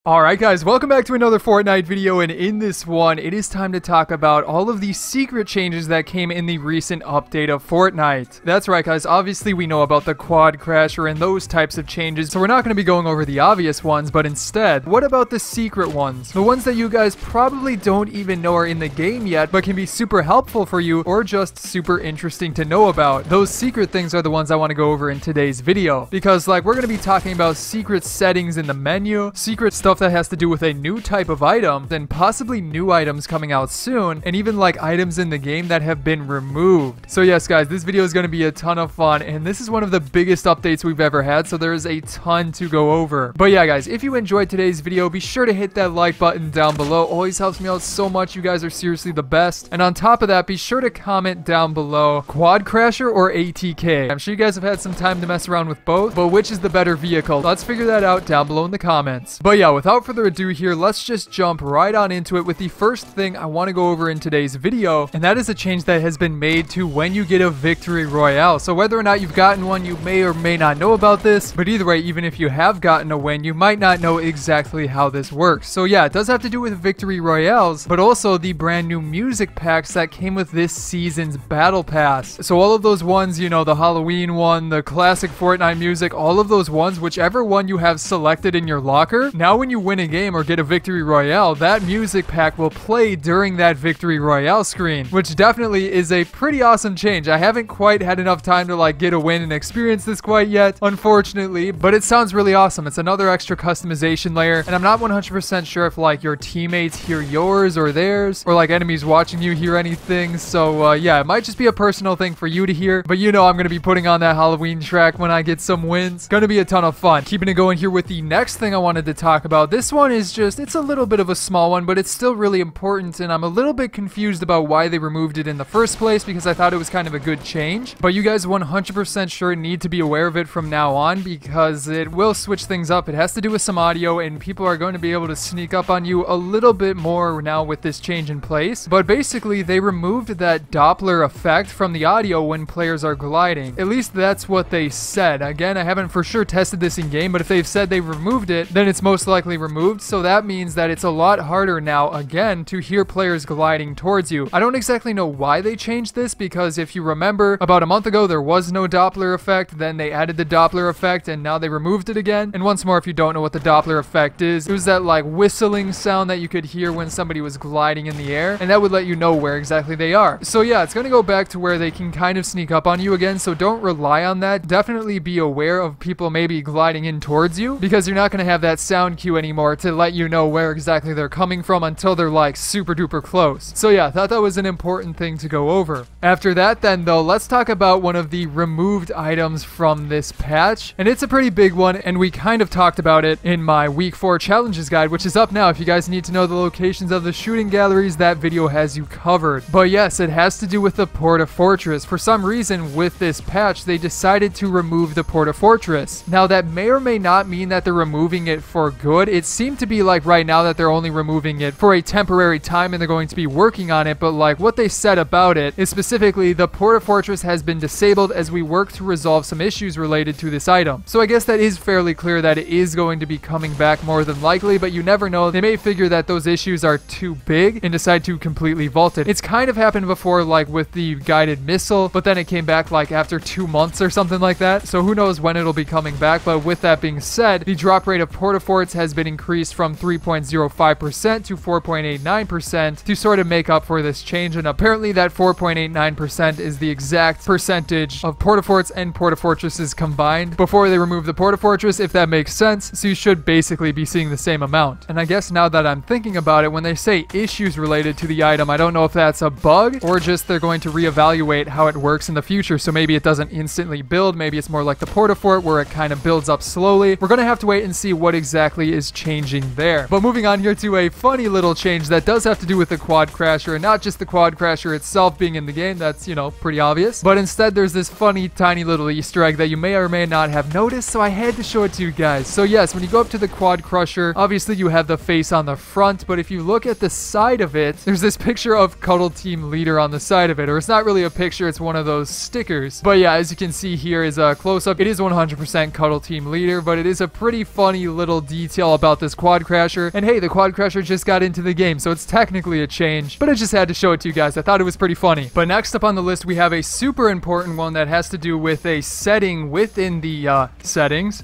Alright guys, welcome back to another Fortnite video, and in this one, it is time to talk about all of the secret changes that came in the recent update of Fortnite. That's right guys, obviously we know about the quadcrasher and those types of changes, so we're not going to be going over the obvious ones, but instead, what about the secret ones? The ones that you guys probably don't even know are in the game yet, but can be super helpful for you, or just super interesting to know about. Those secret things are the ones I want to go over in today's video, because like, we're going to be talking about secret settings in the menu, secret stuff that has to do with a new type of item, then possibly new items coming out soon, and even like items in the game that have been removed. So yes guys, this video is going to be a ton of fun, and this is one of the biggest updates we've ever had, so there's a ton to go over. But yeah guys, if you enjoyed today's video, be sure to hit that like button down below. Always helps me out so much. You guys are seriously the best. And on top of that, be sure to comment down below, quadcrasher or ATK. I'm sure you guys have had some time to mess around with both, but which is the better vehicle? Let's figure that out down below in the comments. But yeah, without further ado here, let's just jump right on into it with the first thing I want to go over in today's video, and that is a change that has been made to when you get a victory royale. So whether or not you've gotten one, you may or may not know about this, but either way, even if you have gotten a win, you might not know exactly how this works. So yeah, it does have to do with victory royales, but also the brand new music packs that came with this season's battle pass. So all of those ones, you know, the Halloween one, the classic Fortnite music, all of those ones, whichever one you have selected in your locker, now when you win a game or get a victory royale, that music pack will play during that victory royale screen, which definitely is a pretty awesome change. I haven't quite had enough time to like get a win and experience this quite yet, unfortunately, but it sounds really awesome. It's another extra customization layer, and I'm not 100% sure if like your teammates hear yours or theirs, or like enemies watching you hear anything. So yeah, it might just be a personal thing for you to hear, but you know I'm gonna be putting on that Halloween track when I get some wins. Gonna be a ton of fun. Keeping it going here with the next thing I wanted to talk about. This one is just, it's a little bit of a small one, but it's still really important, and I'm a little bit confused about why they removed it in the first place, because I thought it was kind of a good change, but you guys 100% sure need to be aware of it from now on, because it will switch things up. It has to do with some audio, and people are going to be able to sneak up on you a little bit more now with this change in place. But basically, they removed that Doppler effect from the audio when players are gliding. At least that's what they said. Again, I haven't for sure tested this in game, but if they've said they removed it, then it's most likely removed. So that means that it's a lot harder now, again, to hear players gliding towards you. I don't exactly know why they changed this, because if you remember, about a month ago, there was no Doppler effect, then they added the Doppler effect, and now they removed it again. And once more, if you don't know what the Doppler effect is, it was that like whistling sound that you could hear when somebody was gliding in the air, and that would let you know where exactly they are. So yeah, it's gonna go back to where they can kind of sneak up on you again, so don't rely on that. Definitely be aware of people maybe gliding in towards you, because you're not gonna have that sound cue anymore to let you know where exactly they're coming from until they're like super duper close. So yeah, I thought that was an important thing to go over. After that then though, let's talk about one of the removed items from this patch, and it's a pretty big one, and we kind of talked about it in my week 4 challenges guide, which is up now. If you guys need to know the locations of the shooting galleries, that video has you covered. But yes, it has to do with the Porta Fortress. For some reason with this patch, they decided to remove the Porta Fortress. Now that may or may not mean that they're removing it for good. It seemed to be like right now that they're only removing it for a temporary time and they're going to be working on it, but like what they said about it is specifically the Porta Fortress has been disabled as we work to resolve some issues related to this item. So I guess that is fairly clear that it is going to be coming back more than likely, but you never know. They may figure that those issues are too big and decide to completely vault it. It's kind of happened before, like with the guided missile, but then it came back like after 2 months or something like that. So who knows when it'll be coming back. But with that being said, the drop rate of Porta Forts has been increased from 3.05% to 4.89% to sort of make up for this change, and apparently that 4.89% is the exact percentage of Porta Forts and Porta Fortresses combined before they remove the Porta Fortress, if that makes sense. So you should basically be seeing the same amount. And I guess now that I'm thinking about it, when they say issues related to the item, I don't know if that's a bug or just they're going to reevaluate how it works in the future. So maybe it doesn't instantly build. Maybe it's more like the Porta Fort where it kind of builds up slowly. We're going to have to wait and see what exactly is changing there. But moving on here to a funny little change that does have to do with the quadcrasher, and not just the quadcrasher itself being in the game. That's, you know, pretty obvious. But instead there's this funny tiny little Easter egg that you may or may not have noticed, so I had to show it to you guys. So yes, when you go up to the quadcrasher, obviously you have the face on the front, but if you look at the side of it, there's this picture of Cuddle Team Leader on the side of it, or it's not really a picture, it's one of those stickers. But yeah, as you can see here is a close-up. It is 100% Cuddle Team Leader, but it is a pretty funny little detail all about this quadcrasher. And hey, the quadcrasher just got into the game, so it's technically a change, but I just had to show it to you guys. I thought it was pretty funny. But next up on the list, we have a super important one that has to do with a setting within the settings.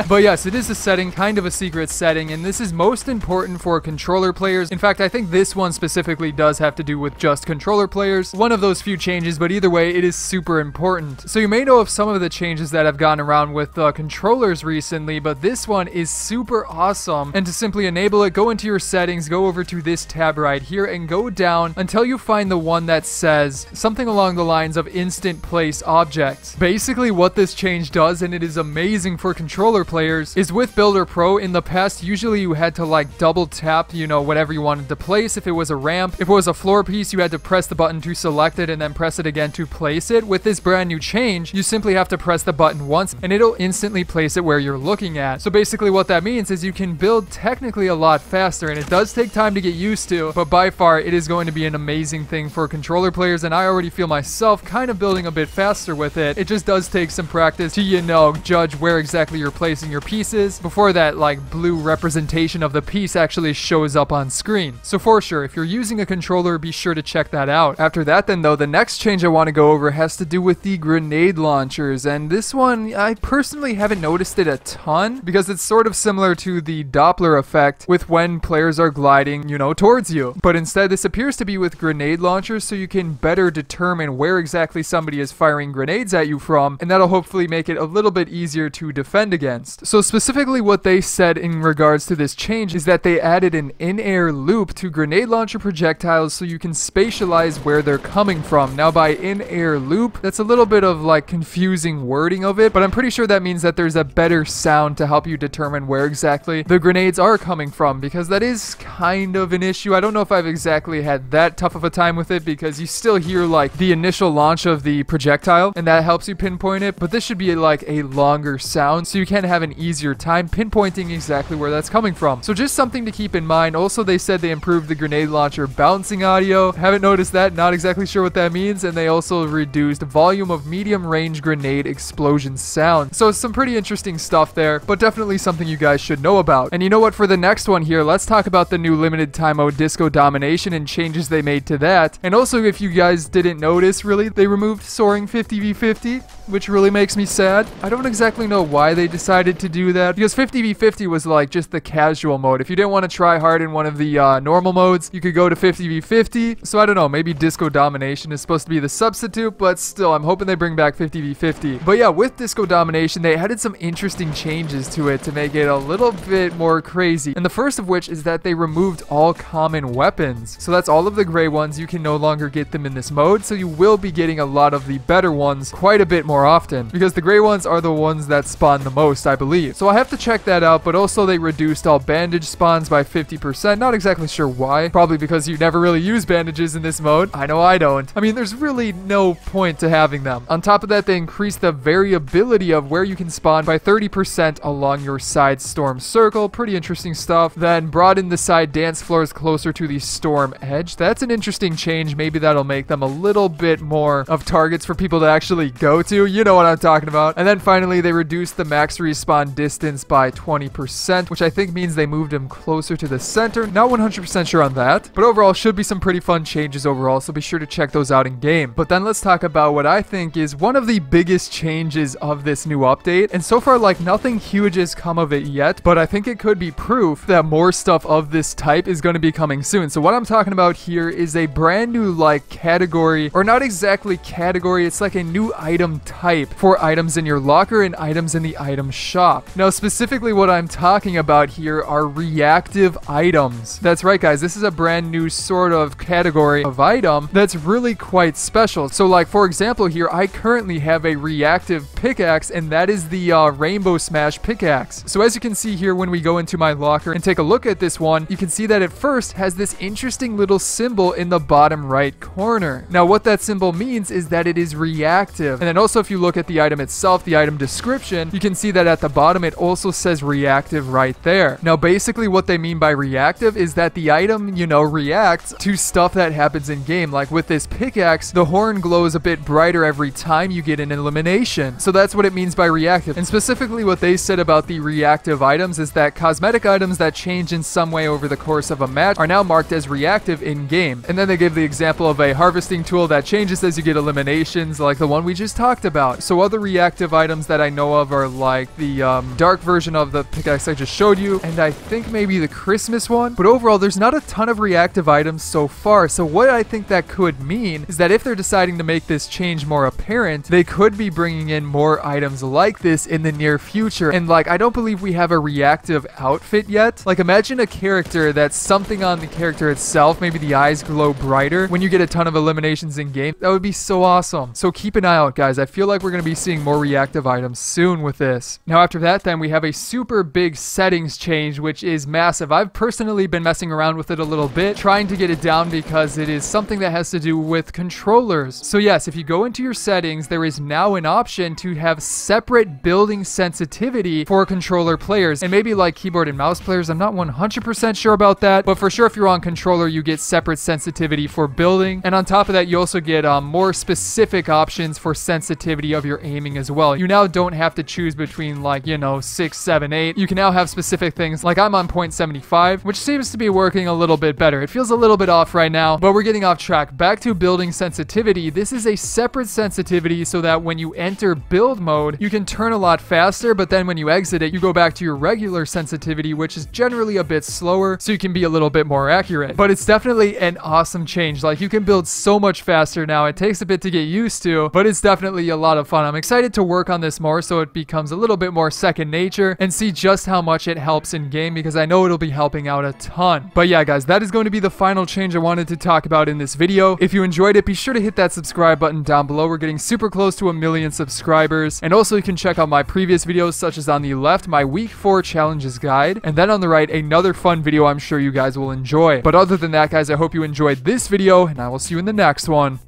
But yes, it is a setting, kind of a secret setting, and this is most important for controller players. In fact, I think this one specifically does have to do with just controller players. One of those few changes, but either way, it is super important. So you may know of some of the changes that have gone around with controllers recently, but this one is super awesome. And to simply enable it, go into your settings, go over to this tab right here, and go down until you find the one that says something along the lines of instant place objects. Basically what this change does, and it is amazing for controller players, is with Builder Pro, in the past usually you had to like double tap, you know, whatever you wanted to place. If it was a ramp, if it was a floor piece, you had to press the button to select it and then press it again to place it. With this brand new change, you simply have to press the button once and it'll instantly place it where you're looking at. So basically what that means is you can build technically a lot faster, and it does take time to get used to, but by far it is going to be an amazing thing for controller players, and I already feel myself kind of building a bit faster with it. It just does take some practice to, you know, judge where exactly you're placing your pieces before that like blue representation of the piece actually shows up on screen. So for sure, if you're using a controller, be sure to check that out. After that then though, the next change I want to go over has to do with the grenade launchers, and this one I personally haven't noticed it a ton because it's sort of similar to the Doppler effect with when players are gliding, you know, towards you. But instead this appears to be with grenade launchers, so you can better determine where exactly somebody is firing grenades at you from, and that'll hopefully make it a little bit easier to defend against. So specifically what they said in regards to this change is that they added an in-air loop to grenade launcher projectiles so you can spatialize where they're coming from. Now by in-air loop, that's a little bit of like confusing wording of it, but I'm pretty sure that means that there's a better sound to help you determine where exactly the grenades are coming from, because that is kind of an issue. I don't know if I've exactly had that tough of a time with it, because you still hear like the initial launch of the projectile and that helps you pinpoint it, but this should be like a longer sound so you can have an easier time pinpointing exactly where that's coming from. So just something to keep in mind. Also, they said they improved the grenade launcher bouncing audio. Haven't noticed that, not exactly sure what that means. And they also reduced volume of medium range grenade explosion sound. So some pretty interesting stuff there, but definitely something you guys should know about. And you know what, for the next one here, let's talk about the new limited time mode Disco Domination and changes they made to that. And also, if you guys didn't notice, really, they removed soaring 50v50, which really makes me sad. I don't exactly know why they decided to do that, because 50v50 was like just the casual mode. If you didn't want to try hard in one of the normal modes, you could go to 50v50. So I don't know, maybe Disco Domination is supposed to be the substitute, but still, I'm hoping they bring back 50v50. But yeah, with Disco Domination, they added some interesting changes to it to make it a little bit more crazy. And the first of which is that they removed all common weapons. So that's all of the gray ones. You can no longer get them in this mode, so you will be getting a lot of the better ones quite a bit more often, because the gray ones are the ones that spawn the most, I believe. So I have to check that out, but also they reduced all bandage spawns by 50%. Not exactly sure why. Probably because you never really use bandages in this mode. I know I don't. I mean, there's really no point to having them. On top of that, they increased the variability of where you can spawn by 30% along your side storm circle. Pretty interesting stuff. Then brought in the side dance floors closer to the storm edge. That's an interesting change. Maybe that'll make them a little bit more of targets for people to actually go to. You know what I'm talking about. And then finally, they reduced the max respawn distance by 20%, which I think means they moved them closer to the center. Not 100% sure on that, but overall should be some pretty fun changes overall, so be sure to check those out in game. But then let's talk about what I think is one of the biggest changes of this new update, and so far like nothing huge has come of it yet, but I think it could be proof that more stuff of this type is going to be coming soon. So what I'm talking about here is a brand new like category, or not exactly category, it's like a new item type for items in your locker and items in the item shop. Now specifically what I'm talking about here are reactive items. That's right guys, this is a brand new sort of category of item that's really quite special. So like for example here, I currently have a reactive pickaxe, and that is the Rainbow Smash pickaxe. So as you can see here, when we go into my locker and take a look at this one, you can see that it first has this interesting little symbol in the bottom right corner. Now what that symbol means is that it is reactive. And then also if you look at the item itself, the item description, you can see that at the bottom it also says reactive right there. Now basically what they mean by reactive is that the item, you know, reacts to stuff that happens in game. Like with this pickaxe, the horn glows a bit brighter every time you get an elimination. So that's what it means by reactive. And specifically what they said about the reactive items is that cosmetic items that change in some way over the course of a match are now marked as reactive in-game. And then they give the example of a harvesting tool that changes as you get eliminations, like the one we just talked about. So other reactive items that I know of are like the dark version of the pickaxe I just showed you, and I think maybe the Christmas one. But overall, there's not a ton of reactive items so far. So what I think that could mean is that if they're deciding to make this change more apparent, they could be bringing in more items like this in the near future. And like, I don't believe we have a reactive outfit yet. Like, imagine a character that's something on the character itself, maybe the eyes glow brighter when you get a ton of eliminations in game. That would be so awesome. So keep an eye out, guys. I feel like we're going to be seeing more reactive items soon with this. Now after that, then we have a super big settings change, which is massive. I've personally been messing around with it a little bit, trying to get it down because it is something that has to do with controllers. So yes, if you go into your settings, there is now an option to have separate building sensitivity for controller players, and maybe like keyboard and mouse players. I'm not 100% sure about that, but for sure if you're on controller, you get separate sensitivity for building. And on top of that, you also get more specific options for sensitivity of your aiming as well. You now don't have to choose between, like, you know, 6, 7, 8. You can now have specific things. Like I'm on 0.75, which seems to be working a little bit better. It feels a little bit off right now, but we're getting off track. Back to building sensitivity. This is a separate sensitivity so that when you enter build mode, you can turn a lot faster, but then when you exit it, you go back to your regular sensitivity, which is generally a bit slower, so you can be a little bit more accurate. But it's definitely an awesome change. Like, you can build so much faster now. It takes a bit to get used to, but it's definitely a lot of fun. I'm excited to work on this more so it becomes a little bit more second nature and see just how much it helps in game, because I know it'll be helping out a ton. But yeah, guys, that is going to be the final change I wanted to talk about in this video. If you enjoyed it, be sure to hit that subscribe button down below. We're getting super close to 1 million subscribers. And also you can check out my previous videos, such as on the left, my week 4 challenges guide, and then on the right, another fun video I'm sure you guys will enjoy. But other than that, guys, I hope you enjoyed this video, and I will see you in the next one.